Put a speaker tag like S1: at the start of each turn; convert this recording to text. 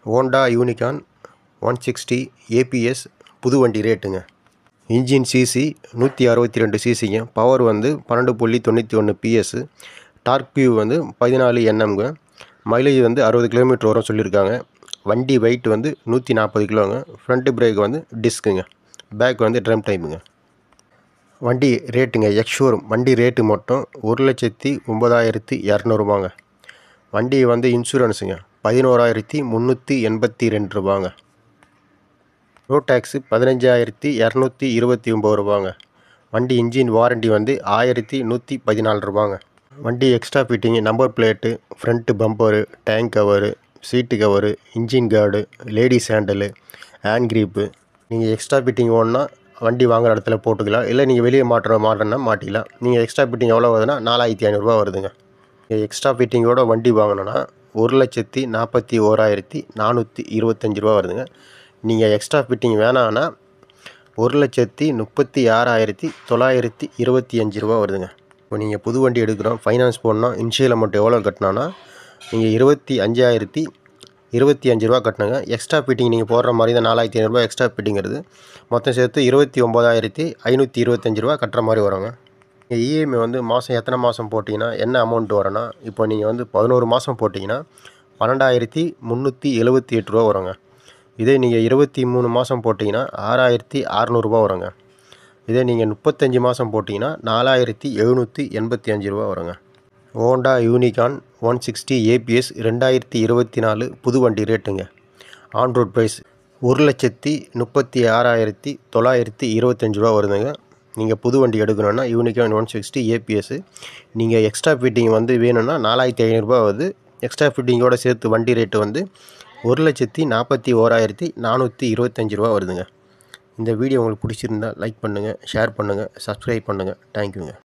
S1: Honda unicorn 160 ABS புது வண்டி ரேட்டுங்க. Engine CC 162 சிசிங்க. பவர் வந்து 12.91 பிஎஸ். டார்க் வியூ வந்து 14 என்எம்ங்க. மைலேஜ் வந்து 60 கிலோமீட்டர் வரும் சொல்லியிருக்காங்க. வண்டி வெயிட் வந்து 140 கிலோங்க. ஃப்ரண்ட் பிரேக் வந்து டிஸ்க்குங்க. பேக் வந்து ட்ரம் டைப்புங்க. வண்டி ரேட்டுங்க எக்ஸ்ஷோரூம் வண்டி ரேட்டு மட்டும் 1,09,200 ரூபாங்க. வண்டி வந்து இன்சூரன்ஸுங்க 11,382 ரூபாங்க. ரோட் டேக்ஸு 15,229 ரூபாங்க. வண்டி இன்ஜின் வாரண்டி வந்து 1,114 ரூபாங்க. வண்டி extra fitting number plate, front bumper, tank cover, seat cover, engine guard, ladies handle, hand grip. நீங்கள் எக்ஸ்ட்ரா ஃபிட்டிங் வேணுன்னா வண்டி வாங்குகிற இடத்துல போட்டுக்கலாம். இல்லை நீங்கள் வெளியே மாட்டணுன்னா மாட்டிக்கலாம். நீங்கள் எக்ஸ்ட்ரா ஃபிட்டிங் எவ்வளோ வருதுன்னா 4,500 வருதுங்க. எக்ஸ்ட்ரா ஃபிட்டிங்கோட வண்டி வாங்கணுன்னா 1,41,425 ரூபா வருதுங்க. நீங்கள் எக்ஸ்ட்ரா ஃபிட்டிங் வேணான்னா 1,36,925 ரூபா வருதுங்க. இப்போ நீங்கள் புது வண்டி எடுக்கிறோம், ஃபைனான்ஸ் போடணும், இன்ஷியல் அமௌண்ட் எவ்வளோ கட்டினான்னா நீங்கள் 25,025 ரூபா கட்டணுங்க. எக்ஸ்ட்ரா ஃபிட்டிங் நீங்கள் போடுற மாதிரி தான் 4,500 ரூபா எக்ஸ்ட்ரா ஃபிட்டிங்கிறது மொத்தம் சேர்த்து 29,525 ரூபா கட்டுற மாதிரி வருங்க. இஎம்ஐ வந்து மாதம் எத்தனை மாதம் போட்டிங்கன்னா என்ன அமௌண்ட் வரும்னா, இப்போ நீங்கள் வந்து 11 மாதம் போட்டிங்கன்னா 12,378 ரூபா வருங்க. இதே நீங்கள் 23 மாதம் போட்டிங்கன்னா 6,600 ரூபா வருங்க. இதே நீங்கள் 35 மாதம் போட்டிங்கன்னா 4,785 ரூபா வருங்க. ஹோண்டா யூனிகார்ன் 160 ஏபிஎஸ் 2024 புது வண்டி ரேட்டுங்க. ஆன் ரோட் ப்ரைஸ் 1,36,925 ரூபா வருதுங்க. நீங்கள் புது வண்டி எடுக்கணுன்னா யூனிகார்ன் 160 ஏபிஎஸ். நீங்கள் எக்ஸ்ட்ரா ஃபிட்டிங் வந்து வேணும்னா 4,500 ரூபா வருது. எக்ஸ்ட்ரா ஃபிட்டிங்கோடு சேர்த்து வண்டி ரேட்டு வந்து 1,41,425 ரூபா வருதுங்க. இந்த வீடியோ உங்களுக்கு பிடிச்சிருந்தால் லைக் பண்ணுங்கள், ஷேர் பண்ணுங்கள், சப்ஸ்கிரைப் பண்ணுங்கள். தேங்க்யூங்க.